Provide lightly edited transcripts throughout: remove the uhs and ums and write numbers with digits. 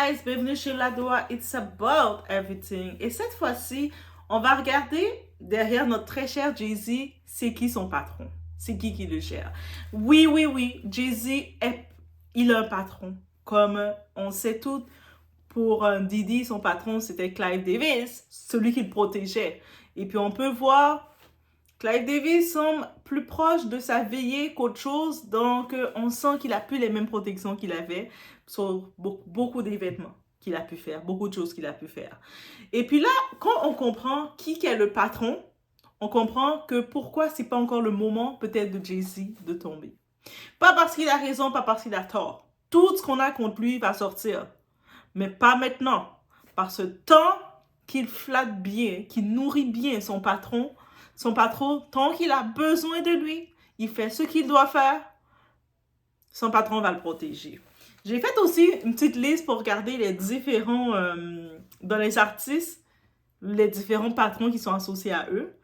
guys, bienvenue chez Ladoa, it's about everything. Et cette fois-ci, on va regarder derrière notre très cher Jay-Z, c'est qui son patron? C'est qui le gère? Oui, Jay-Z, il a un patron. Comme on sait tout, pour Diddy, son patron, c'était Clive Davis, celui qui le protégeait. Et puis on peut voir, Clive Davis semble plus proche de sa veillée qu'autre chose, donc on sent qu'il n'a plus les mêmes protections qu'il avait sur beaucoup d'événements qu'il a pu faire, beaucoup de choses qu'il a pu faire. Et puis là, quand on comprend qui est le patron, on comprend que pourquoi c'est pas encore le moment peut-être de Jay-Z de tomber. Pas parce qu'il a raison, pas parce qu'il a tort. Tout ce qu'on a contre lui va sortir, mais pas maintenant. Parce que tant qu'il flatte bien, qu'il nourrit bien son patron, tant qu'il a besoin de lui, il fait ce qu'il doit faire, son patron va le protéger. J'ai fait aussi une petite liste pour regarder les différents, dans les artistes, les différents patrons qui sont associés à eux.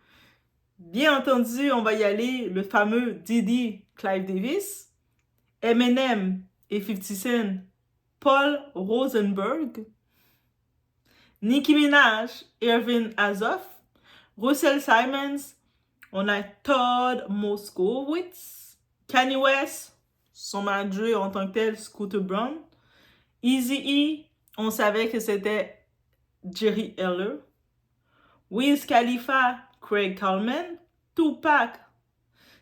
Bien entendu, on va y aller, le fameux Diddy, Clive Davis, Eminem et 50 Cent, Paul Rosenberg, Nicki Minaj, Irving Azoff, Russell Simmons, on a Todd Moskowitz, Kanye West, son manager en tant que tel, Scooter Braun, Eazy-E, on savait que c'était Jerry Heller, Wiz Khalifa, Craig Kallman, Tupac,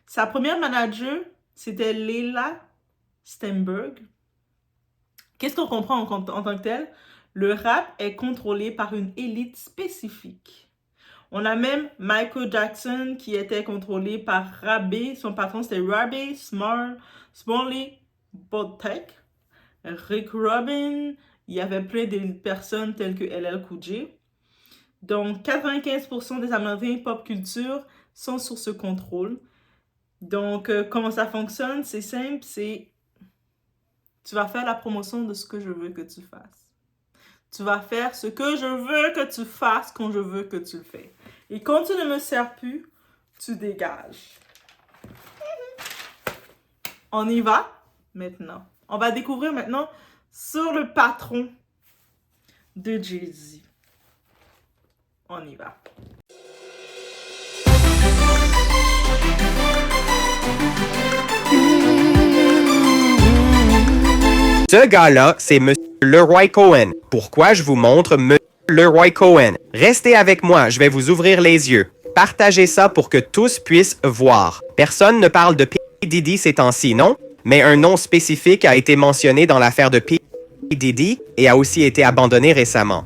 sa première manager, c'était Leila Steinberg. Qu'est-ce qu'on comprend en tant que tel? Le rap est contrôlé par une élite spécifique. On a même Michael Jackson qui était contrôlé par Rabbé. Son patron, c'était Rabbé Smalley Botek. Rick Rubin. Il y avait plein de personnes telles que LL Cool J. Donc, 95% des Américains pop culture sont sur ce contrôle. Donc, comment ça fonctionne? C'est simple, tu vas faire la promotion de ce que je veux que tu fasses. Tu vas faire ce que je veux que tu fasses quand je veux que tu le fais. Et quand tu ne me sers plus, tu dégages. On y va maintenant. On va découvrir maintenant sur le patron de Jay-Z. On y va. Ce gars-là, c'est Monsieur Leroy Cohen. Pourquoi je vous montre Monsieur Leroy Cohen? Restez avec moi, je vais vous ouvrir les yeux. Partagez ça pour que tous puissent voir. Personne ne parle de P. Diddy ces temps-ci, non? Mais un nom spécifique a été mentionné dans l'affaire de P. Diddy et a aussi été abandonné récemment.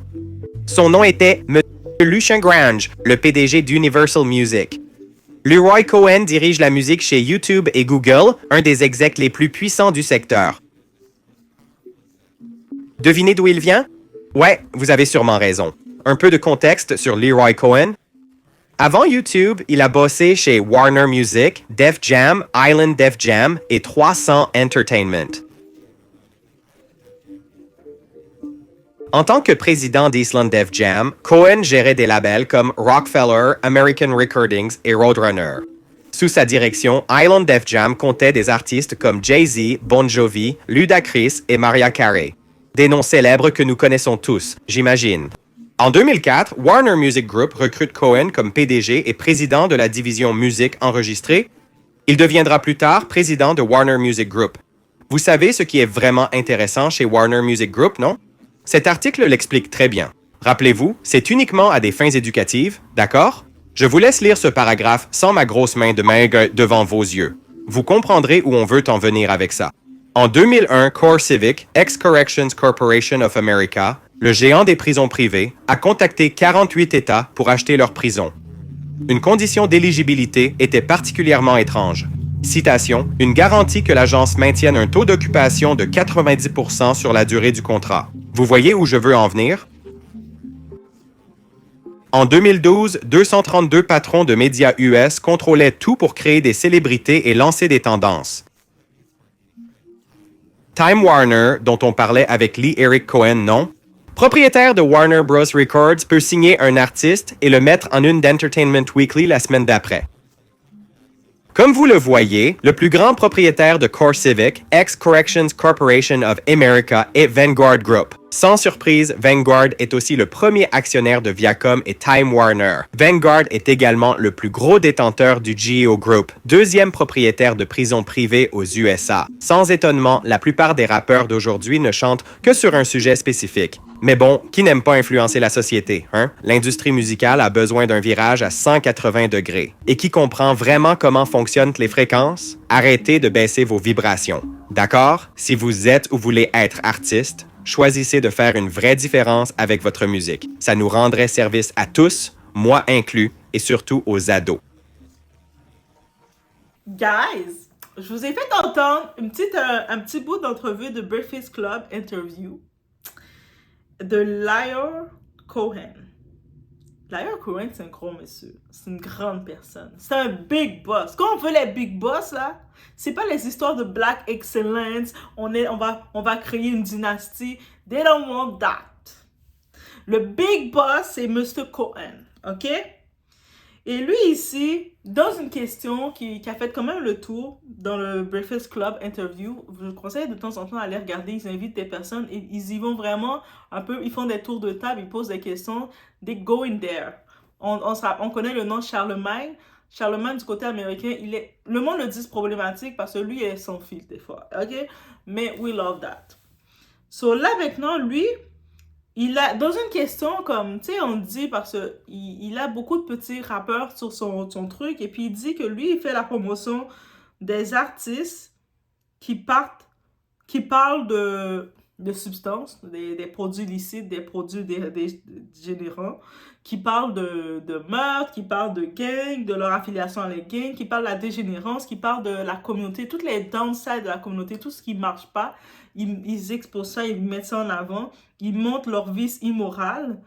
Son nom était Monsieur Lucian Grange, le PDG d'Universal Music. Leroy Cohen dirige la musique chez YouTube et Google, un des execs les plus puissants du secteur. Devinez d'où il vient? Ouais, vous avez sûrement raison. Un peu de contexte sur Leroy Cohen. Avant YouTube, il a bossé chez Warner Music, Def Jam, Island Def Jam et 300 Entertainment. En tant que président d'Island Def Jam, Cohen gérait des labels comme Rockefeller, American Recordings et Roadrunner. Sous sa direction, Island Def Jam comptait des artistes comme Jay-Z, Bon Jovi, Ludacris et Mariah Carey. Des noms célèbres que nous connaissons tous, j'imagine. En 2004, Warner Music Group recrute Cohen comme PDG et président de la division musique enregistrée. Il deviendra plus tard président de Warner Music Group. Vous savez ce qui est vraiment intéressant chez Warner Music Group, non? Cet article l'explique très bien. Rappelez-vous, c'est uniquement à des fins éducatives, d'accord? Je vous laisse lire ce paragraphe sans ma grosse main de maigre devant vos yeux. Vous comprendrez où on veut en venir avec ça. En 2001, CoreCivic, ex-Corrections Corporation of America, le géant des prisons privées, a contacté 48 États pour acheter leurs prisons. Une condition d'éligibilité était particulièrement étrange. Citation, une garantie que l'agence maintienne un taux d'occupation de 90% sur la durée du contrat. Vous voyez où je veux en venir? En 2012, 232 patrons de médias US contrôlaient tout pour créer des célébrités et lancer des tendances. Time Warner, dont on parlait avec Lee Eric Cohen, non? Propriétaire de Warner Bros. Records peut signer un artiste et le mettre en une d'Entertainment Weekly la semaine d'après. Comme vous le voyez, le plus grand propriétaire de CoreCivic, ex-Corrections Corporation of America, est Vanguard Group. Sans surprise, Vanguard est aussi le premier actionnaire de Viacom et Time Warner. Vanguard est également le plus gros détenteur du GEO Group, deuxième propriétaire de prisons privées aux USA. Sans étonnement, la plupart des rappeurs d'aujourd'hui ne chantent que sur un sujet spécifique. Mais bon, qui n'aime pas influencer la société, hein? L'industrie musicale a besoin d'un virage à 180 degrés. Et qui comprend vraiment comment fonctionnent les fréquences? Arrêtez de baisser vos vibrations. D'accord? Si vous êtes ou voulez être artiste, choisissez de faire une vraie différence avec votre musique. Ça nous rendrait service à tous, moi inclus, et surtout aux ados. Guys, je vous ai fait entendre un petit bout d'entrevue de Breakfast Club interview de Lyor Cohen. Lyor Cohen, c'est un gros monsieur. C'est une grande personne. C'est un big boss. Quand on veut les big boss, là, c'est pas les histoires de black excellence. On va créer une dynastie. They don't want that. Le big boss, c'est Mr. Cohen. OK? Et lui, ici, dans une question qui a fait quand même le tour dans le Breakfast Club interview, je vous conseille de temps en temps d'aller regarder. Ils invitent des personnes et ils y vont vraiment un peu. Ils font des tours de table, ils posent des questions. They go in there. On connaît le nom Charlemagne. Charlemagne, du côté américain, le monde le dit problématique parce que lui, il est sans fil des fois. OK? Mais we love that. So là, maintenant, lui, il a, dans une question comme, tu sais, on dit parce que il a beaucoup de petits rappeurs sur son truc, et puis il dit que lui, il fait la promotion des artistes qui parlent de substances, des produits licites, des produits dégénérants, qui parlent de meurtre, qui parlent de gangs, de leur affiliation à les gangs, qui parlent de la dégénérance, qui parlent de la communauté, toutes les downsides de la communauté, tout ce qui ne marche pas. Ils exposent ça, ils mettent ça en avant, ils montrent leur vice immoral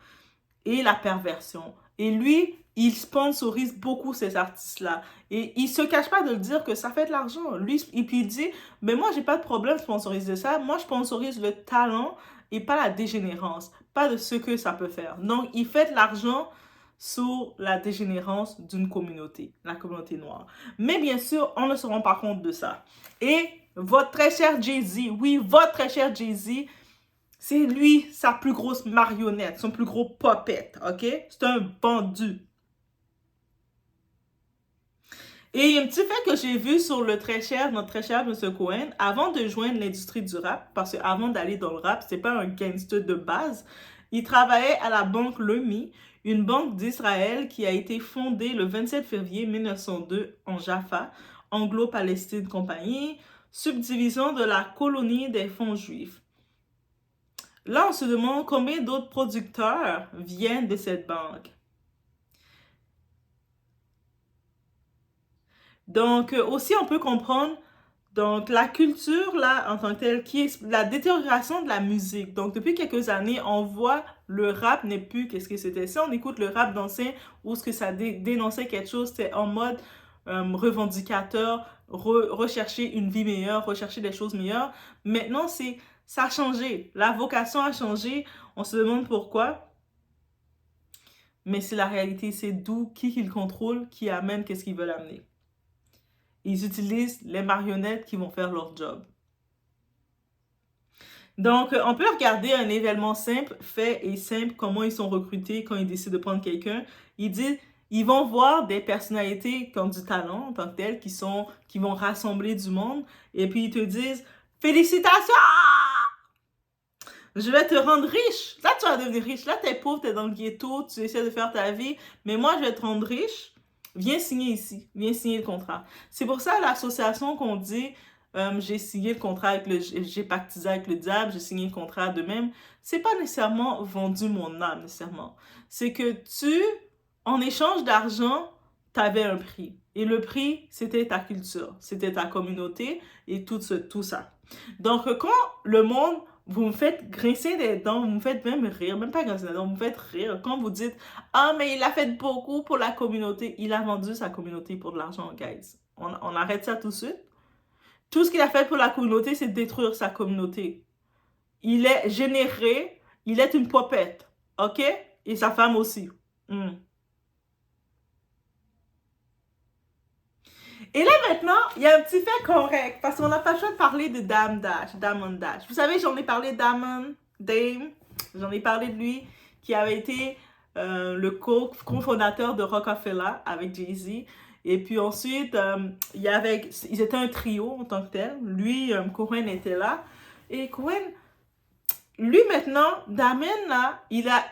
et la perversion. Et lui, il sponsorise beaucoup ces artistes-là. Et il se cache pas de le dire que ça fait de l'argent. Lui, et puis il dit, mais moi, j'ai pas de problème de sponsoriser ça. Moi, je sponsorise le talent et pas la dégénérance, pas de ce que ça peut faire. Donc, il fait de l'argent sur la dégénérance d'une communauté, la communauté noire. Mais bien sûr, on ne se rend pas compte de ça. Et votre très cher Jay-Z, oui, votre très cher Jay-Z, c'est lui, sa plus grosse marionnette, son plus gros puppet, ok? C'est un vendu. Et il y a un petit fait que j'ai vu sur notre très cher M. Cohen, avant de joindre l'industrie du rap, parce qu'avant d'aller dans le rap, c'est pas un gangster de base, il travaillait à la banque Leumi, une banque d'Israël qui a été fondée le 27 février 1902 en Jaffa, Anglo-Palestine Compagnie, subdivision de la colonie des fonds juifs. Là, on se demande combien d'autres producteurs viennent de cette banque. Donc, aussi, on peut comprendre donc la culture, là, en tant que telle, qui est la détérioration de la musique. Donc, depuis quelques années, on voit le rap n'est plus qu'est-ce que c'était. Si on écoute le rap d'ancien, où ce que ça dénonçait quelque chose, c'était en mode revendicateur, rechercher une vie meilleure, rechercher des choses meilleures. Maintenant, ça a changé. La vocation a changé. On se demande pourquoi. Mais c'est la réalité. C'est d'où, qui le contrôle, qui amène, qu'est-ce qu'ils veulent amener. Ils utilisent les marionnettes qui vont faire leur job. Donc, on peut regarder un événement simple, fait et simple, comment ils sont recrutés quand ils décident de prendre quelqu'un. Ils vont voir des personnalités qui ont du talent en tant que tel, qui vont rassembler du monde, et puis ils te disent « Félicitations! Je vais te rendre riche! » Là, tu vas devenir riche. Là, t'es pauvre, t'es dans le ghetto, tu essaies de faire ta vie, mais moi, je vais te rendre riche. Viens signer ici, viens signer le contrat. C'est pour ça l'association qu'on dit j'ai signé le contrat j'ai pactisé avec le diable, j'ai signé le contrat de même. C'est pas nécessairement vendu mon âme, nécessairement. C'est que en échange d'argent, t'avais un prix. Et le prix, c'était ta culture, c'était ta communauté et tout ça. Donc, quand le monde, vous me faites grincer des dents, vous me faites même rire, même pas grincer des dents, vous me faites rire quand vous dites « Ah, mais il a fait beaucoup pour la communauté. » Il a vendu sa communauté pour de l'argent, guys. On arrête ça tout de suite. Tout ce qu'il a fait pour la communauté, c'est détruire sa communauté. Il est généré, il est une popette, ok? Et sa femme aussi. Et là, maintenant, il y a un petit fait correct, parce qu'on n'a pas le choix de parler de Diamond Dash. Vous savez, j'en ai parlé Dame. J'en ai parlé de lui, qui avait été le cofondateur de Rockefeller avec Jay-Z. Et puis ensuite, ils étaient un trio en tant que tel. Lui, Cohen était là. Et Cohen, lui maintenant, Damon là, il a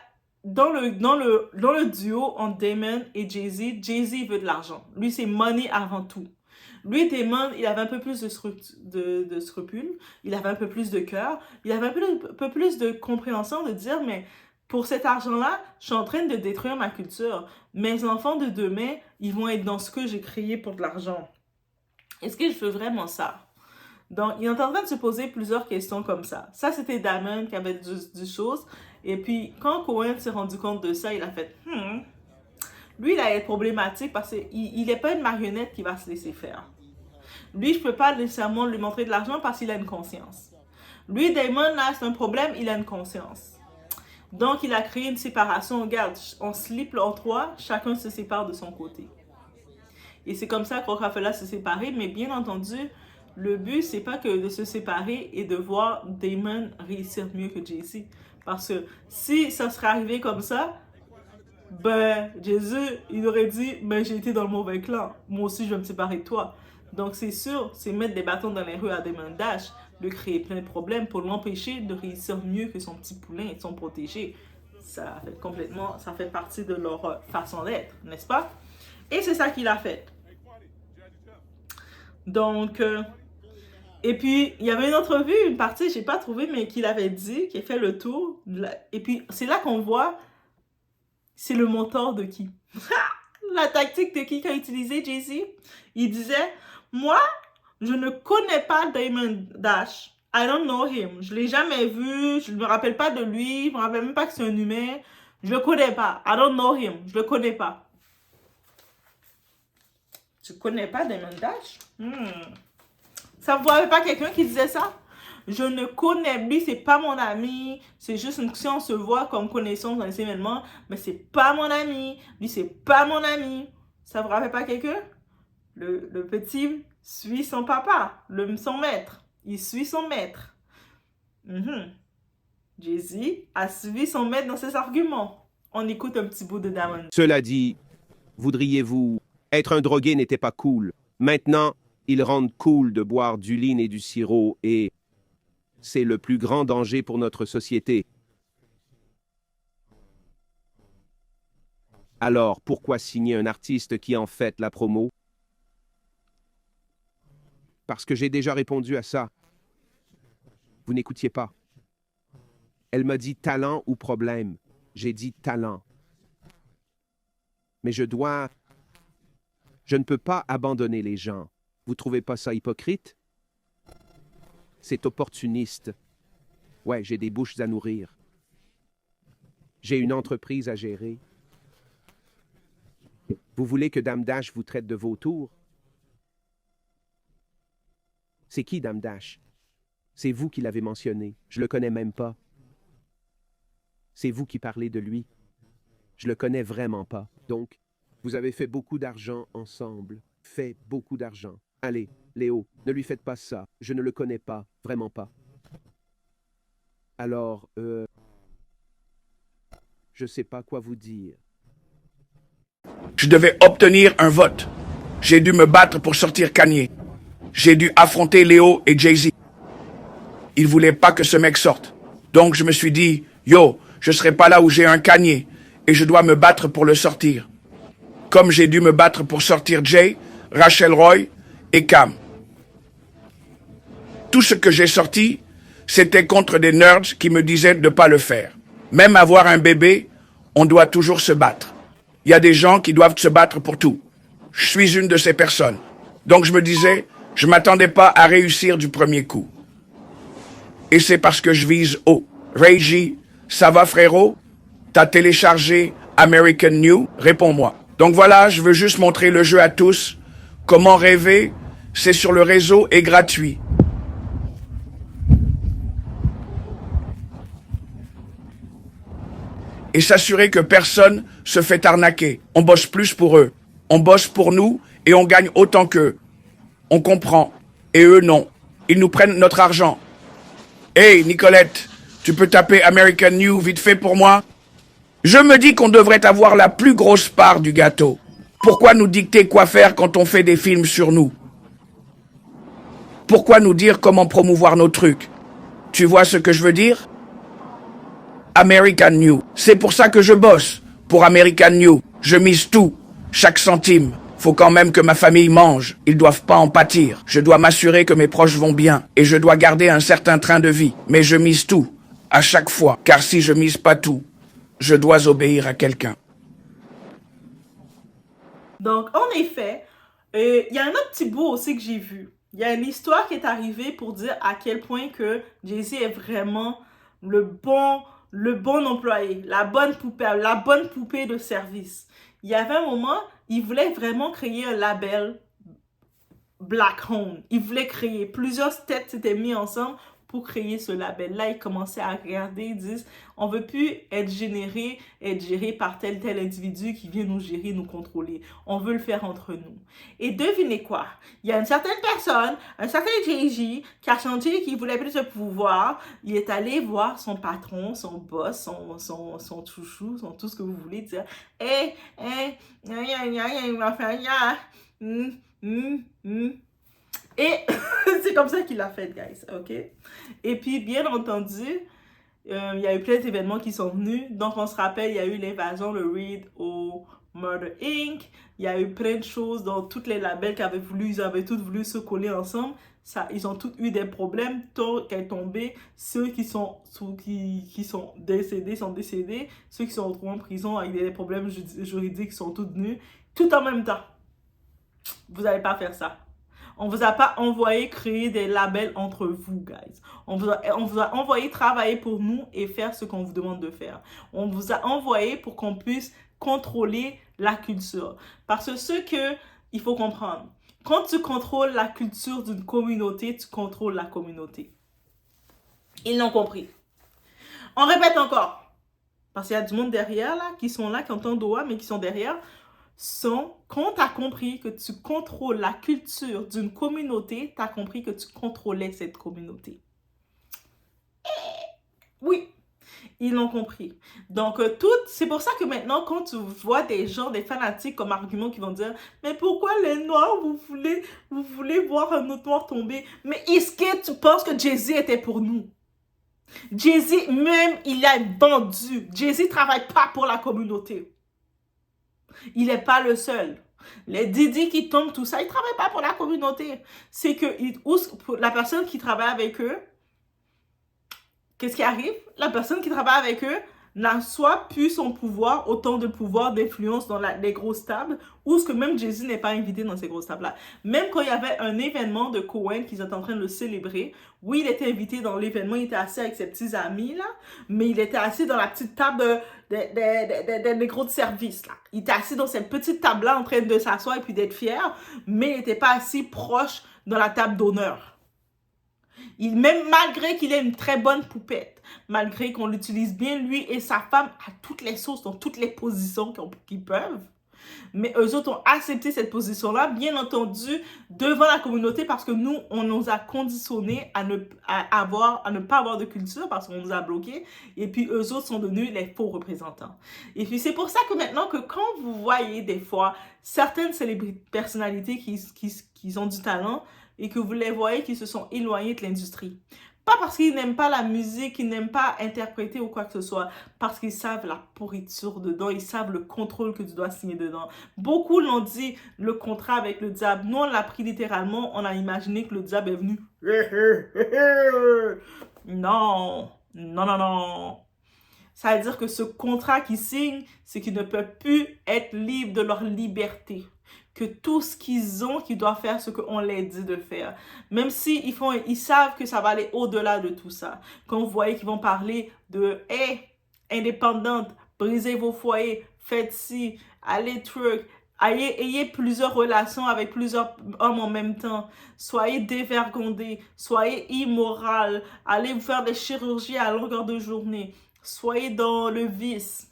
dans le duo entre Damon et Jay-Z, Jay-Z veut de l'argent. Lui, c'est money avant tout. Lui, Damon, il avait un peu plus de scrupules, il avait un peu plus de cœur, il avait un peu plus de compréhension de dire, mais pour cet argent-là, je suis en train de détruire ma culture. Mes enfants de demain, ils vont être dans ce que j'ai créé pour de l'argent. Est-ce que je veux vraiment ça? Donc, il est en train de se poser plusieurs questions comme ça. Ça, c'était Damon qui avait du chose. Et puis, quand Cohen s'est rendu compte de ça, il a fait lui, il allait être problématique parce qu'il n'est pas une marionnette qui va se laisser faire. Lui, je ne peux pas nécessairement lui montrer de l'argent parce qu'il a une conscience. Lui, Damon, là, c'est un problème, il a une conscience. Donc, il a créé une séparation. Regarde, on slip en trois, chacun se sépare de son côté. Et c'est comme ça que Rockefeller s'est séparé. Mais bien entendu, le but, c'est pas que de se séparer et de voir Damon réussir mieux que Jay-Z. Parce que si ça serait arrivé comme ça, ben, Jésus, il aurait dit, ben, j'ai été dans le mauvais clan. Moi aussi, je vais me séparer de toi. Donc, c'est sûr, c'est mettre des bâtons dans les rues à Damon Dash, de créer plein de problèmes pour l'empêcher de réussir mieux que son petit poulain et son protégé. Ça fait partie de leur façon d'être, n'est-ce pas? Et c'est ça qu'il a fait. Donc, et puis, il y avait une entrevue, une partie, je n'ai pas trouvé, mais qu'il avait dit, qui a fait le tour. Et puis, c'est là qu'on voit, c'est le mentor de qui? La tactique de qui qu'a utilisé Jay-Z? Il disait, moi, je ne connais pas Damon Dash. I don't know him. Je ne l'ai jamais vu. Je ne me rappelle pas de lui. Je ne me rappelle même pas que c'est un humain. Je ne le connais pas. I don't know him. Je ne le connais pas. Tu ne connais pas Damon Dash? Ça ne vous avait pas quelqu'un qui disait ça? Je ne connais, lui, c'est pas mon ami. C'est juste si on se voit comme connaissance dans les événements, mais c'est pas mon ami. Lui, c'est pas mon ami. Ça vous rappelle pas quelqu'un? Le petit suit son papa, son maître. Il suit son maître. Jay-Z a suivi son maître dans ses arguments. On écoute un petit bout de Damon. Cela dit, voudriez-vous... Être un drogué n'était pas cool. Maintenant, ils rendent cool de boire du lean et du sirop et... C'est le plus grand danger pour notre société. Alors, pourquoi signer un artiste qui en fait la promo? Parce que j'ai déjà répondu à ça. Vous n'écoutiez pas. Elle m'a dit talent ou problème. J'ai dit talent. Mais je ne peux pas abandonner les gens. Vous trouvez pas ça hypocrite? C'est opportuniste. Ouais, j'ai des bouches à nourrir. J'ai une entreprise à gérer. Vous voulez que Dame Dash vous traite de vautour? C'est qui Dame Dash? C'est vous qui l'avez mentionné. Je le connais même pas. C'est vous qui parlez de lui. Je le connais vraiment pas. Donc, vous avez fait beaucoup d'argent ensemble. Fait beaucoup d'argent. Allez, Léo, ne lui faites pas ça. Je ne le connais pas. Vraiment pas. Alors, je sais pas quoi vous dire. Je devais obtenir un vote. J'ai dû me battre pour sortir Kanye. J'ai dû affronter Léo et Jay-Z. Ils voulaient pas que ce mec sorte. Donc je me suis dit, yo, je serai pas là où j'ai un Kanye et je dois me battre pour le sortir. Comme j'ai dû me battre pour sortir Jay, Rachel Roy et Cam. Tout ce que j'ai sorti, c'était contre des nerds qui me disaient de ne pas le faire. Même avoir un bébé, on doit toujours se battre. Il y a des gens qui doivent se battre pour tout. Je suis une de ces personnes. Donc je me disais, je m'attendais pas à réussir du premier coup. Et c'est parce que je vise haut. Ray J, ça va frérot? T'as téléchargé American New? Réponds-moi. Donc voilà, je veux juste montrer le jeu à tous. Comment rêver? C'est sur le réseau et gratuit. Et s'assurer que personne se fait arnaquer. On bosse plus pour eux. On bosse pour nous et on gagne autant qu'eux. On comprend. Et eux, non. Ils nous prennent notre argent. Hey, Nicolette, Tu peux taper American New vite fait pour moi? Je me dis qu'on devrait avoir la plus grosse part du gâteau. Pourquoi nous dicter quoi faire quand on fait des films sur nous? Pourquoi nous dire comment promouvoir nos trucs? Tu vois ce que je veux dire? American New. C'est pour ça que je bosse. Pour American New. Je mise tout. Chaque centime. Faut quand même que ma famille mange. Ils doivent pas en pâtir. Je dois m'assurer que mes proches vont bien. Et je dois garder un certain train de vie. Mais je mise tout. À chaque fois. Car si je mise pas tout, je dois obéir à quelqu'un. Donc, en effet, il y a un autre petit bout aussi que j'ai vu. Il y a une histoire qui est arrivée pour dire à quel point que Jay-Z est vraiment le bon employé, la bonne poupée de service. Il y avait un moment, il voulait vraiment créer un label Black Home. Il voulait créer, plusieurs têtes s'étaient mis ensemble pour créer ce label-là. Ils commençaient à regarder, ils disent, on veut plus être géré par tel individu qui vient nous gérer, nous contrôler. On veut le faire entre nous. Et devinez quoi? Il y a une certaine personne, un certain Jay-Z, qui a senti qu'il voulait plus de pouvoir. Il est allé voir son patron, son boss, son chouchou, son tout ce que vous voulez dire. Et c'est comme ça qu'il l'a fait, guys, ok? Et puis, bien entendu, il y a eu plein d'événements qui sont venus. Donc, on se rappelle, il y a eu l'invasion de Reed au Murder Inc. Il y a eu plein de choses dans tous les labels ils avaient tous voulu se coller ensemble. Ils ont tous eu des problèmes. Tant qu'elle est tombée, ceux qui sont décédés sont décédés. Ceux qui sont retrouvés en prison avec des problèmes juridiques sont tous venus. Tout en même temps. Vous n'allez pas faire ça. On vous a pas envoyé créer des labels entre vous, guys. On vous a envoyé travailler pour nous et faire ce qu'on vous demande de faire. On vous a envoyé pour qu'on puisse contrôler la culture. Parce que ce que il faut comprendre, quand tu contrôles la culture d'une communauté, tu contrôles la communauté. Ils l'ont compris. On répète encore. Parce qu'il y a du monde derrière, là, qui sont là, qui entendent Doha, mais qui sont derrière. Quand tu as compris que tu contrôles la culture d'une communauté, tu as compris que tu contrôlais cette communauté. Oui, ils l'ont compris. Donc, c'est pour ça que maintenant, quand tu vois des gens, des fanatiques comme argument qui vont dire « Mais pourquoi les Noirs, vous voulez voir un autre Noir tomber? » Mais est-ce que tu penses que Jay-Z était pour nous? Jay-Z, même, il a vendu. Jay-Z travaille pas pour la communauté. Il n'est pas le seul. Les Didi qui tombent, tout ça, ils ne travaillent pas pour la communauté. C'est que la personne qui travaille avec eux, qu'est-ce qui arrive? La personne qui travaille avec eux n'a soit plus son pouvoir, autant de pouvoir, d'influence dans les grosses tables, ou ce que même Jay-Z n'est pas invité dans ces grosses tables-là. Même quand il y avait un événement de Cohen qu'ils étaient en train de le célébrer, oui, il était invité dans l'événement, il était assis avec ses petits amis, là, mais il était assis dans la petite table des gros de service, là. Il était assis dans cette petite table-là en train de s'asseoir et puis d'être fier, mais il n'était pas assis proche dans la table d'honneur. Même malgré qu'il ait une très bonne poupette, malgré qu'on l'utilise bien, lui et sa femme, à toutes les sauces, dans toutes les positions qu'ils peuvent, mais eux autres ont accepté cette position-là, bien entendu, devant la communauté, parce que nous, on nous a conditionnés à ne pas avoir de culture, parce qu'on nous a bloqués, et puis eux autres sont devenus les faux représentants. Et puis c'est pour ça que maintenant, que quand vous voyez des fois certaines personnalités qui ont du talent, et que vous les voyez qui se sont éloignés de l'industrie. Pas parce qu'ils n'aiment pas la musique, qu'ils n'aiment pas interpréter ou quoi que ce soit, parce qu'ils savent la pourriture dedans, ils savent le contrôle que tu dois signer dedans. Beaucoup l'ont dit, le contrat avec le diable. Nous, on l'a pris littéralement, on a imaginé que le diable est venu. Non, non, non, non. Ça veut dire que ce contrat qu'ils signent, c'est qu'ils ne peuvent plus être libres de leur liberté. Que tout ce qu'ils ont, qu'ils doivent faire ce qu'on les dit de faire. Même si ils savent que ça va aller au-delà de tout ça. Quand vous voyez qu'ils vont parler de « Hey, indépendante, brisez vos foyers, faites ci, allez truc, ayez plusieurs relations avec plusieurs hommes en même temps, soyez dévergondés, soyez immoral, allez vous faire des chirurgies à longueur de journée, soyez dans le vice. »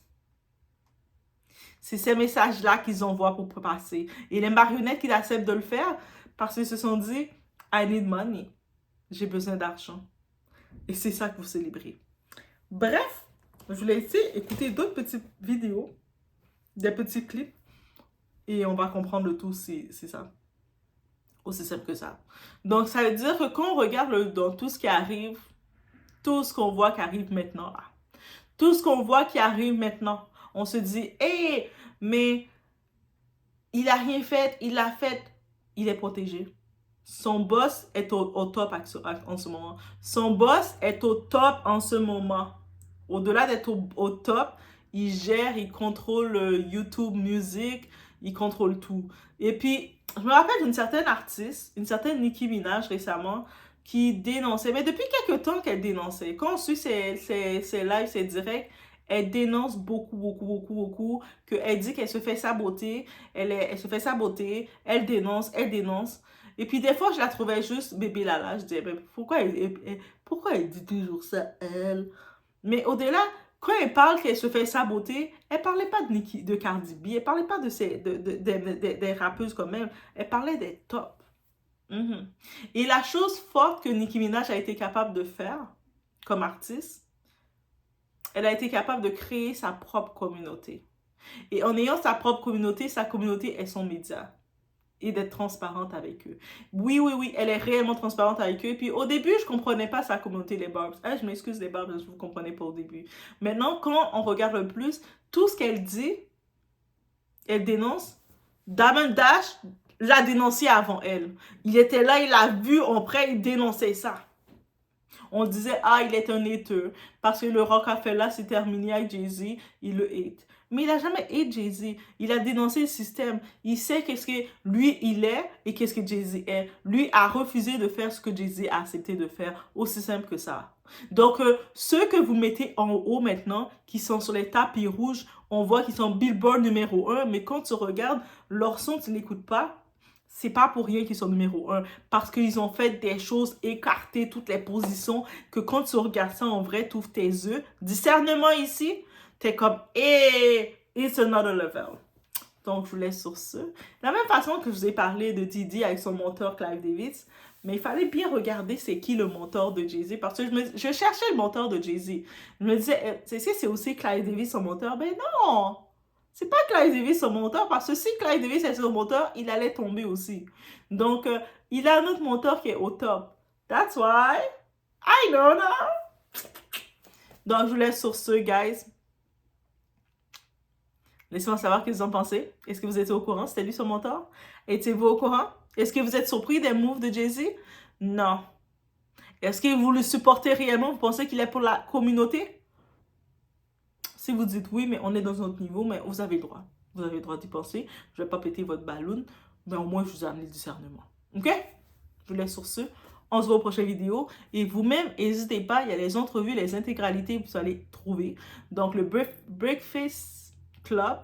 C'est ces messages-là qu'ils envoient pour passer. Et les marionnettes qui acceptent de le faire parce qu'ils se sont dit « I need money ». J'ai besoin d'argent. Et c'est ça que vous célébrez. Bref, je vous laisse écouter d'autres petites vidéos, des petits clips, et on va comprendre le tout, c'est ça. Aussi simple que ça. Donc, ça veut dire que quand on regarde dans tout ce qui arrive, tout ce qu'on voit qui arrive maintenant, là, tout ce qu'on voit qui arrive maintenant, on se dit, hé, mais il a rien fait, il l'a fait, il est protégé. Son boss est au top en ce moment. Son boss est au top en ce moment. Au-delà d'être au top, il gère, il contrôle YouTube Music, il contrôle tout. Et puis, je me rappelle d'une certaine artiste, une certaine Nicki Minaj récemment, qui dénonçait, mais depuis quelques temps qu'elle dénonçait. Quand on suit ses lives, ses directs, elle dénonce beaucoup, qu'elle dit qu'elle se fait saboter, elle se fait saboter, elle dénonce. Et puis des fois, je la trouvais juste bébé Lala. Je disais, mais pourquoi elle dit toujours ça, elle? Mais au-delà, quand elle parle qu'elle se fait saboter, elle parlait pas de Cardi B, elle parlait pas des rappeuses comme elle parlait des tops. Mhm. Et la chose forte que Nicki Minaj a été capable de faire comme artiste, elle a été capable de créer sa propre communauté. Et en ayant sa propre communauté, sa communauté est son média. Et d'être transparente avec eux. Oui, elle est réellement transparente avec eux. Et puis au début, je comprenais pas sa communauté, les Barbs. Je m'excuse les Barbs, je vous comprenais pas au début. Maintenant, quand on regarde le plus, tout ce qu'elle dit, elle dénonce. Diamond Dash l'a dénoncé avant elle. Il était là, il l'a vu en prêt, il dénonçait ça. On disait, il est un hater. Parce que le Rockefeller s'est terminé avec Jay-Z, il le hate. Mais il n'a jamais hate Jay-Z. Il a dénoncé le système. Il sait qu'est-ce que lui, il est et qu'est-ce que Jay-Z est. Lui a refusé de faire ce que Jay-Z a accepté de faire. Aussi simple que ça. Donc, ceux que vous mettez en haut maintenant, qui sont sur les tapis rouges, on voit qu'ils sont Billboard numéro 1, mais quand tu regardes leur son, tu n'écoutes pas. C'est pas pour rien qu'ils sont numéro 1. Parce qu'ils ont fait des choses, écartées toutes les positions, que quand tu regardes ça en vrai, tu ouvres tes yeux. Discernement ici, t'es comme, it's another level. Donc, je vous laisse sur ce. De la même façon que je vous ai parlé de Didi avec son mentor Clive Davis, mais il fallait bien regarder c'est qui le mentor de Jay-Z, parce que je cherchais le mentor de Jay-Z. Je me disais, c'est aussi Clive Davis son mentor? Ben non! C'est pas Clive Davis son mentor, parce que si Clive Davis est son mentor, il allait tomber aussi. Donc, il a un autre mentor qui est au top. That's why I don't know. Donc, je vous laisse sur ce, guys. Laissez-moi savoir ce que vous en pensez. Est-ce que vous êtes au courant? C'était lui son mentor? Étiez-vous au courant? Est-ce que vous êtes surpris des moves de Jay-Z? Non. Est-ce que vous le supportez réellement? Vous pensez qu'il est pour la communauté? Si vous dites oui, mais on est dans un autre niveau, mais vous avez le droit. Vous avez le droit d'y penser. Je ne vais pas péter votre ballon, mais au moins, je vous ai amené le discernement. OK? Je vous laisse sur ce. On se voit aux prochaines vidéos. Et vous-même, n'hésitez pas, il y a les entrevues, les intégralités, vous allez trouver. Donc, le Breakfast Club,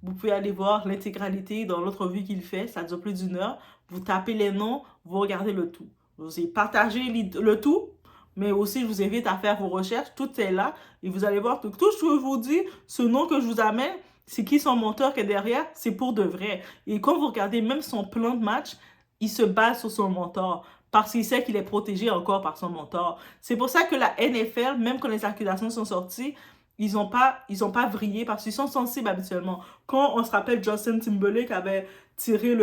vous pouvez aller voir l'intégralité dans l'entrevue qu'il fait. Ça dure plus d'1 heure. Vous tapez les noms, vous regardez le tout. Vous avez partagé le tout. Mais aussi, je vous invite à faire vos recherches. Tout est là. Et vous allez voir que tout ce que je vous dis, ce nom que je vous amène, c'est qui son mentor qui est derrière, c'est pour de vrai. Et quand vous regardez même son plan de match, il se base sur son mentor. Parce qu'il sait qu'il est protégé encore par son mentor. C'est pour ça que la NFL, même quand les accusations sont sorties, ils ont pas vrillé parce qu'ils sont sensibles habituellement. Quand on se rappelle Justin Timberlake avait tiré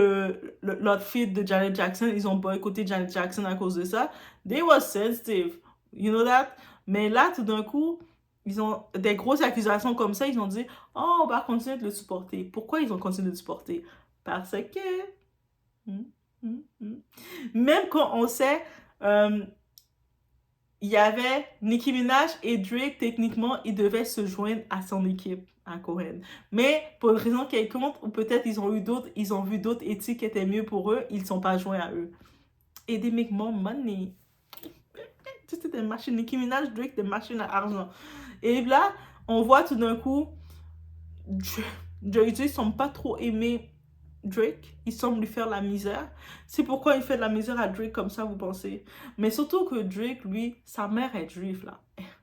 l'outfit de Janet Jackson, ils ont boycotté Janet Jackson à cause de ça. They were sensitive. You know that? Mais là, tout d'un coup, ils ont des grosses accusations comme ça. Ils ont dit, on va continuer de le supporter. Pourquoi ils ont continué de le supporter? Parce que... Même quand on sait... il y avait Nicki Minaj et Drake, techniquement, ils devaient se joindre à son équipe, à Cohen. Mais pour une raison quelconque, ou peut-être ils ont vu d'autres éthiques qui étaient mieux pour eux, ils ne sont pas joints à eux. Et they make more money. C'était des machines. Nicki Minaj, Drake, des machines à argent. Et là, on voit tout d'un coup, Jay-Z ne semble pas trop aimer Drake, il semble lui faire la misère. C'est pourquoi il fait de la misère à Drake comme ça, vous pensez? Mais surtout que Drake, lui, sa mère est juive, là.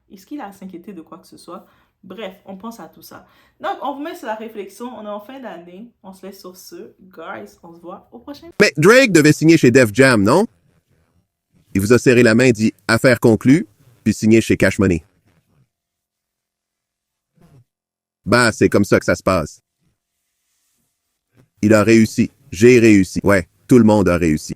Est-ce qu'il a à s'inquiéter de quoi que ce soit? Bref, on pense à tout ça. Donc, on vous met sur la réflexion. On est en fin d'année. On se laisse sur ce. Guys, on se voit au prochain. Mais Drake devait signer chez Def Jam, non? Il vous a serré la main et dit « Affaire conclue », puis signer chez Cash Money. Bah, c'est comme ça que ça se passe. Il a réussi. J'ai réussi. Ouais, tout le monde a réussi.